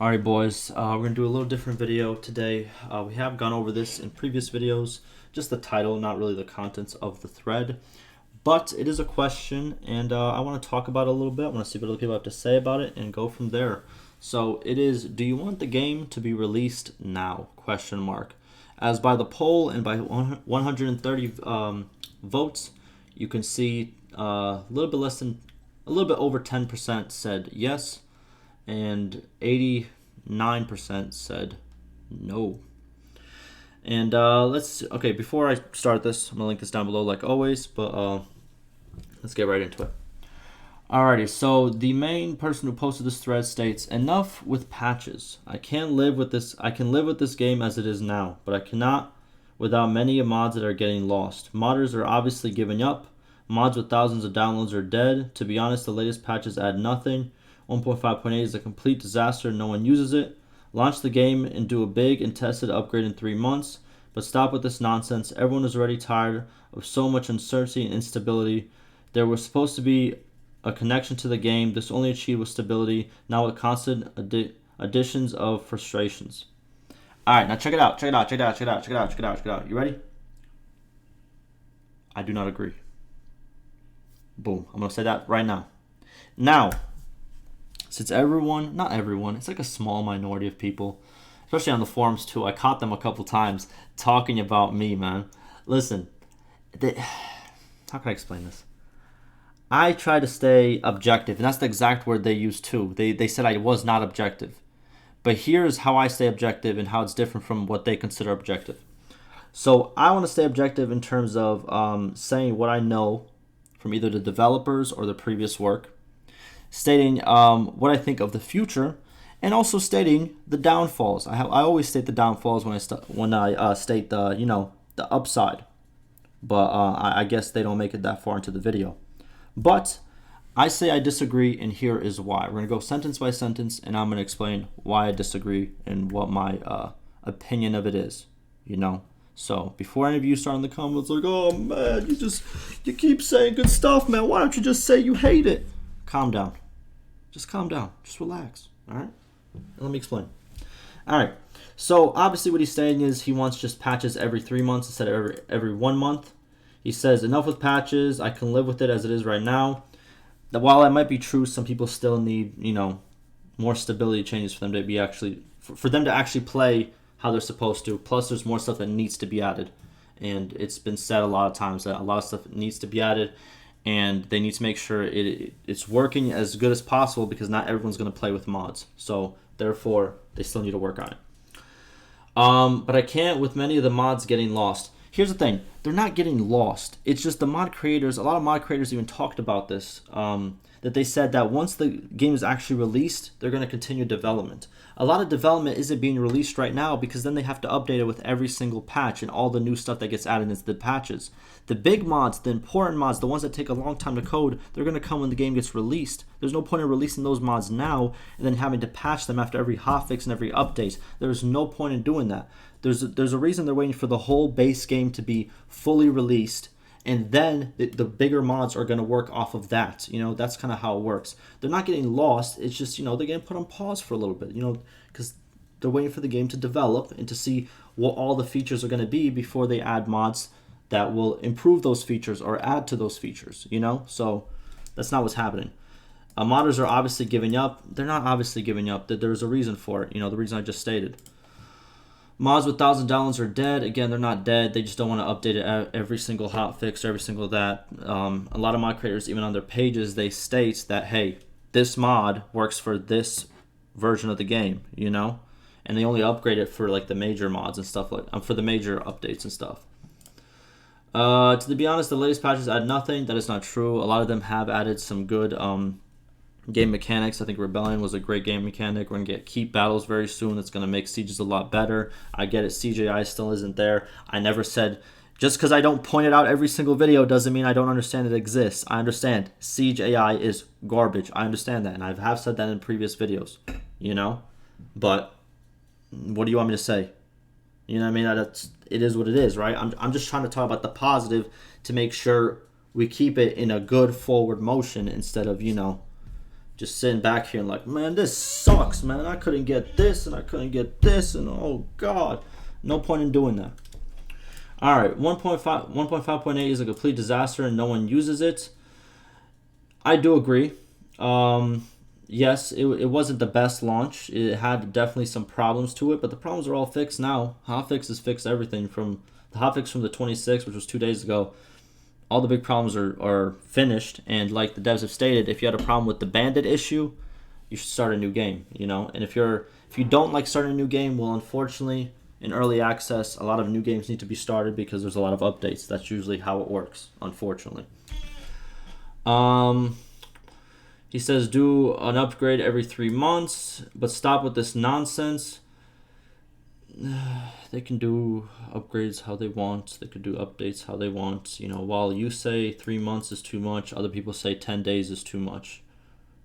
Alright boys, we're going to do a little different video today. We have gone over this in previous videos, just the title, not really the contents of the thread. But it is a question, and I want to talk about it a little bit. I want to see what other people have to say about it and go from there. So it is, do you want the game to be released now? Question mark. As by the poll and by 130 votes, you can see a little bit over 10% said yes, and 89% said no. And okay, before I start this, I'm gonna link this down below like always, but let's get right into it. Alrighty, so the main person who posted this thread states, enough with patches. I can live with this game as it is now, but I cannot without many mods that are getting lost. Modders are obviously giving up. Mods with thousands of downloads are dead. To be honest, the latest patches add nothing. 1.5.8 is a complete disaster. No one uses it. Launch the game and do a big and tested upgrade in 3 months. But stop with this nonsense. Everyone is already tired of so much uncertainty and instability. There was supposed to be a connection to the game. This only achieved with stability. Now with constant additions of frustrations. Alright, now check it out. Check it out. You ready? I do not agree. Boom. I'm going to say that right now. Now, since not everyone, it's like a small minority of people, especially on the forums too. I caught them a couple times talking about me, man. Listen, how can I explain this? I try to stay objective, and that's the exact word they used too. They said I was not objective. But here's how I stay objective and how it's different from what they consider objective. So I want to stay objective in terms of saying what I know from either the developers or the previous work, stating what I think of the future, and also stating the downfalls. I always state the downfalls when I state the the upside, but I guess they don't make it that far into the video. But I say I disagree, and here is why. We're gonna go sentence by sentence, and I'm gonna explain why I disagree and what my opinion of it is. So before any of you start in the comments like, oh man, you keep saying good stuff, man. Why don't you just say you hate it? Calm down. Just calm down. Just relax. All right? And let me explain. All right. So obviously what he's saying is he wants just patches every 3 months instead of every 1 month. He says enough with patches. I can live with it as it is right now. While that might be true, some people still need, more stability changes for them to be for them to actually play how they're supposed to. Plus there's more stuff that needs to be added. And it's been said a lot of times that a lot of stuff needs to be added. And they need to make sure it's working as good as possible, because not everyone's going to play with mods. So therefore, they still need to work on it. But I can't with many of the mods getting lost. Here's the thing. They're not getting lost. It's just the mod creators, a lot of mod creators even talked about this, that they said that once the game is actually released, they're going to continue development. A lot of development isn't being released right now because then they have to update it with every single patch and all the new stuff that gets added into the patches. The big mods, the important mods, the ones that take a long time to code, they're going to come when the game gets released. There's no point in releasing those mods now and then having to patch them after every hotfix and every update. There's no point in doing that. There's a reason they're waiting for the whole base game to be fully released, and then the bigger mods are going to work off of that. That's kind of how it works. They're not getting lost. It's just, they're getting put on pause for a little bit, because they're waiting for the game to develop and to see what all the features are going to be before they add mods that will improve those features or add to those features, So that's not what's happening. Modders are obviously giving up. They're not obviously giving up. There's a reason for it, the reason I just stated. Mods with 1,000 downloads are dead. Again, they're not dead. They just don't want to update it every single hotfix, every single that. A lot of mod creators, even on their pages, they state that, hey, this mod works for this version of the game, and they only upgrade it for like the major mods and stuff for the major updates and stuff. To be honest, the latest patches add nothing. That is not true. A lot of them have added some good game mechanics. I think Rebellion was a great game mechanic. We're going to get keep battles very soon. That's going to make sieges a lot better. I get it. CJI still isn't there. I never said, just because I don't point it out every single video doesn't mean I don't understand it exists. I understand Siege AI is garbage. I understand that. And I have said that in previous videos, But what do you want me to say? You know what I mean? It is what it is, right? I'm just trying to talk about the positive to make sure we keep it in a good forward motion instead of, just sitting back here and like, man, this sucks, man. I couldn't get this and I couldn't get this, and oh god, no point in doing that. All right, 1.5.8 is a complete disaster and no one uses it. I do agree. Yes, it wasn't the best launch. It had definitely some problems to it, but the problems are all fixed now. Hotfix has fixed everything from the hotfix from the 26th, which was 2 days ago. All the big problems are finished, and like the devs have stated, if you had a problem with the bandit issue, you should start a new game, you know. And if you don't like starting a new game, well, unfortunately, in early access, a lot of new games need to be started because there's a lot of updates. That's usually how it works, unfortunately. He says do an upgrade every 3 months, but stop with this nonsense. They can do upgrades how they want. They could do updates how they want. You know, while you say 3 months is too much, other people say 10 days is too much.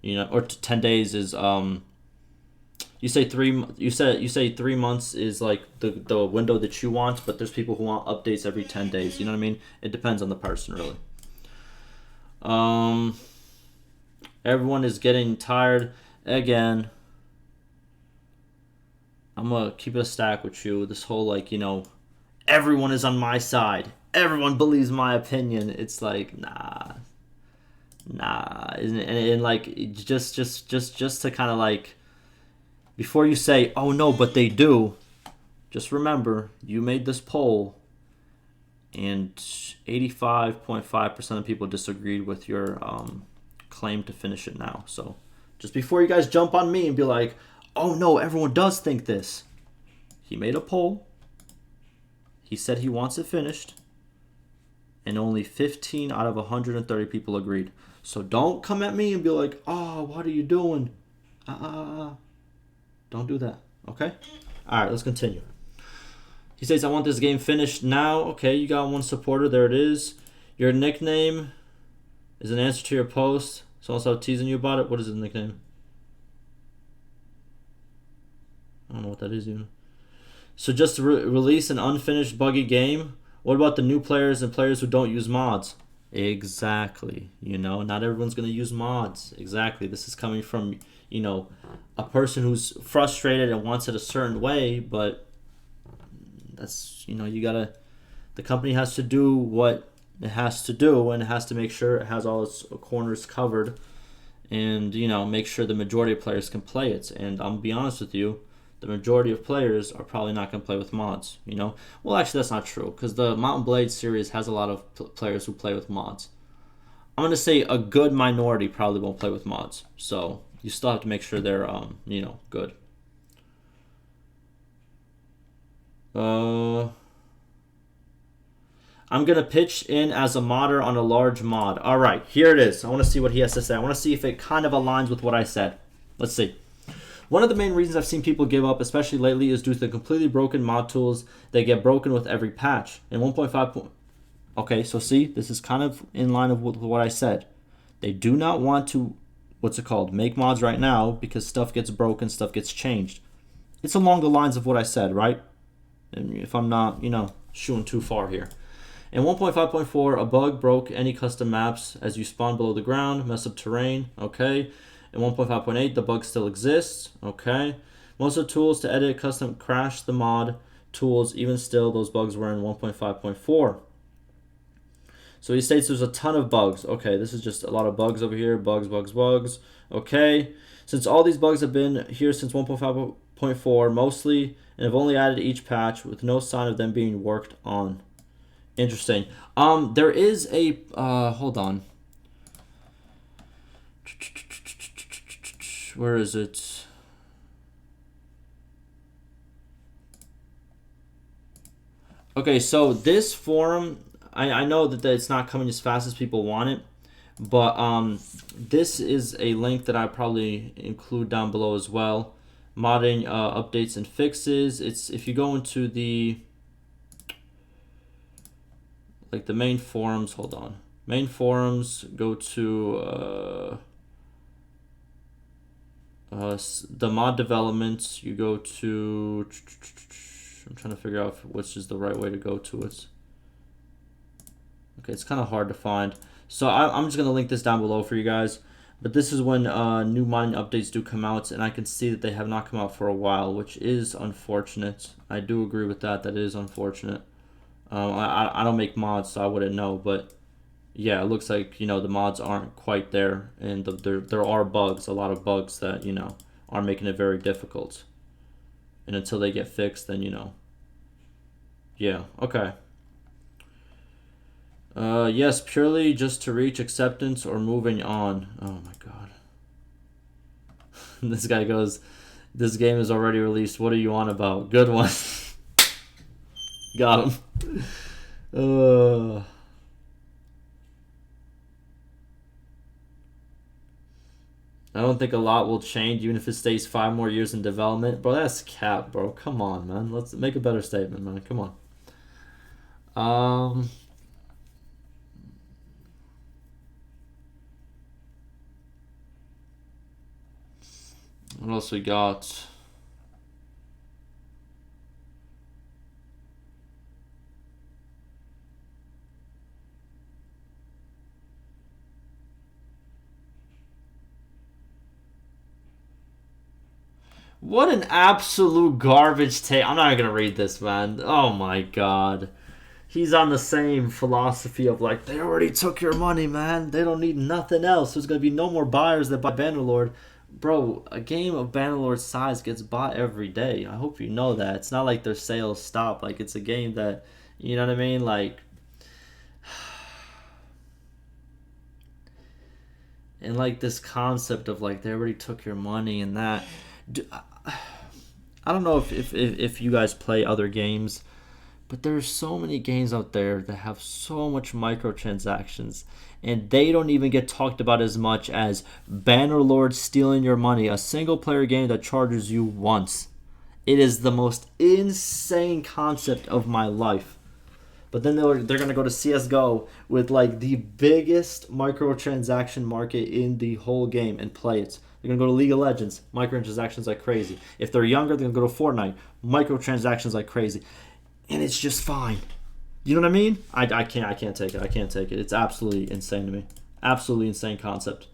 You know, or 10 days is you say 3 months is like the window that you want, but there's people who want updates every 10 days. You know what I mean? It depends on the person, really. Everyone is getting tired again. I'm gonna keep it a stack with you. This whole like, you know, everyone is on my side. Everyone believes my opinion. It's like nah, and like just to kind of like, before you say, oh no, but they do, just remember you made this poll, and 85.5% of people disagreed with your claim to finish it now. So just before you guys jump on me and be like, oh no, everyone does think this. He made a poll. He said he wants it finished. And only 15 out of 130 people agreed. So don't come at me and be like, oh, what are you doing? Don't do that, okay? All right, let's continue. He says, I want this game finished now. Okay, you got one supporter. There it is. Your nickname is an answer to your post. Someone's out teasing you about it. What is his nickname? I don't know what that is even. So just to release an unfinished buggy game. What about the new players and players who don't use mods? Exactly. You know, not everyone's going to use mods. Exactly. This is coming from, you know, a person who's frustrated and wants it a certain way, but that's, you know, the company has to do what it has to do, and it has to make sure it has all its corners covered, and, you know, make sure the majority of players can play it. And I'm gonna be honest with you, the majority of players are probably not going to play with mods, you know? Well, actually, that's not true, because the Mountain Blade series has a lot of players who play with mods. I'm going to say a good minority probably won't play with mods, so you still have to make sure they're, you know, good. I'm going to pitch in as a modder on a large mod. All right, here it is. I want to see what he has to say. I want to see if it kind of aligns with what I said. Let's see. One of the main reasons I've seen people give up, especially lately, is due to the completely broken mod tools that get broken with every patch. In 1.5... Okay, so see, this is kind of in line with what I said. They do not want to, make mods right now because stuff gets broken, stuff gets changed. It's along the lines of what I said, right? And if I'm not, you know, shooting too far here. In 1.5.4, a bug broke any custom maps as you spawn below the ground, mess up terrain, okay? In 1.5.8, the bug still exists, okay? Most of the tools to edit custom crashed the mod tools. Even still, those bugs were in 1.5.4. So he states there's a ton of bugs. Okay, this is just a lot of bugs over here. Bugs. Okay. Since all these bugs have been here since 1.5.4 mostly, and have only added each patch with no sign of them being worked on. Interesting. There is a, hold on. Where is it? Okay, so this forum, I know that it's not coming as fast as people want it, but this is a link that I probably include down below as well. Modding updates and fixes. It's if you go into the the main forums. Hold on, main forums. Go to the mod developments. You go to. I'm trying to figure out which is the right way to go to it. Okay, it's kind of hard to find. So I'm just going to link this down below for you guys. But this is when new mining updates do come out, and I can see that they have not come out for a while, which is unfortunate. I do agree with that. That is unfortunate. I don't make mods, so I wouldn't know. But yeah, it looks like the mods aren't quite there, and there are bugs, a lot of bugs that are making it very difficult. And until they get fixed, then yeah, okay. Yes, purely just to reach acceptance or moving on. Oh my god. This guy goes, this game is already released. What are you on about? Good one. Got him. I don't think a lot will change, even if it stays 5 more years in development. Bro, that's cap, bro. Come on, man. Let's make a better statement, man. Come on. What else we got? What an absolute garbage take. I'm not gonna read this, man. Oh my god. He's on the same philosophy of like, they already took your money, man. They don't need nothing else. There's gonna be no more buyers that buy Bannelord. Bro, a game of Bannelord size gets bought every day. I hope you know that. It's not like their sales stop. Like, it's a game that, you know what I mean? Like, and like this concept of like, they already took your money and that. I don't know if you guys play other games, but there's so many games out there that have so much microtransactions, and they don't even get talked about as much as Bannerlord stealing your money, a single player game that charges you once. It is the most insane concept of my life. But then they're going to go to CSGO with like the biggest microtransaction market in the whole game and play it. They're going to go to League of Legends, microtransactions like crazy. If they're younger, they're going to go to Fortnite, microtransactions like crazy. And it's just fine. You know what I mean? I can't take it. I can't take it. It's absolutely insane to me. Absolutely insane concept.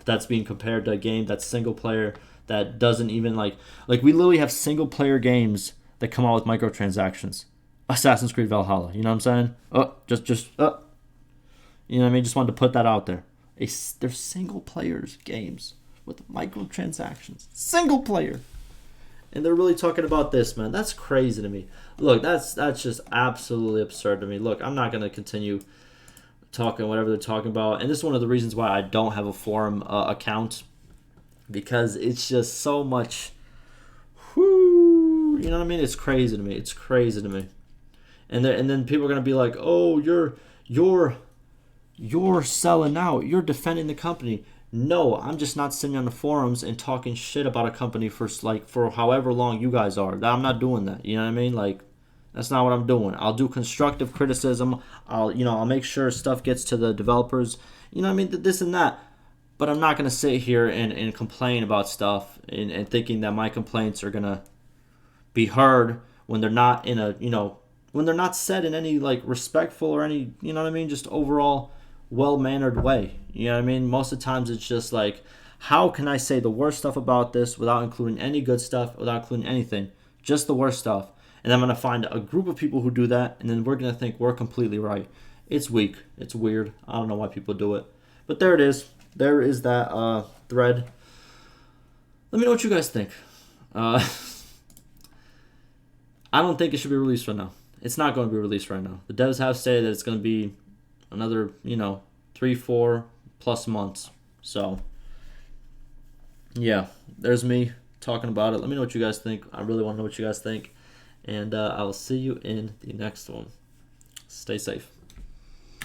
That's being compared to a game that's single player that doesn't even like we literally have single player games that come out with microtransactions. Assassin's Creed Valhalla. You know what I'm saying? You know what I mean? Just wanted to put that out there. They're single players games with microtransactions. Single player. And they're really talking about this, man. That's crazy to me. Look, that's just absolutely absurd to me. Look, I'm not going to continue talking whatever they're talking about. And this is one of the reasons why I don't have a forum account. Because it's just so much... Whoo, you know what I mean? It's crazy to me. It's crazy to me. And then people are going to be like, oh, you're selling out. You're defending the company. No, I'm just not sitting on the forums and talking shit about a company for however long you guys are. I'm not doing that. You know what I mean? Like, that's not what I'm doing. I'll do constructive criticism. I'll make sure stuff gets to the developers. You know what I mean? This and that. But I'm not going to sit here and complain about stuff and thinking that my complaints are going to be heard when they're not in a, when they're not said in any like respectful or any, you know what I mean? Just overall well-mannered way. You know what I mean? Most of the times it's just like, how can I say the worst stuff about this without including any good stuff, without including anything? Just the worst stuff. And I'm going to find a group of people who do that, and then we're going to think we're completely right. It's weak. It's weird. I don't know why people do it. But there it is. There is that thread. Let me know what you guys think. I don't think it should be released right now. It's not going to be released right now. The devs have said that it's going to be another, 3-4 plus months. So, yeah, there's me talking about it. Let me know what you guys think. I really want to know what you guys think. And I will see you in the next one. Stay safe.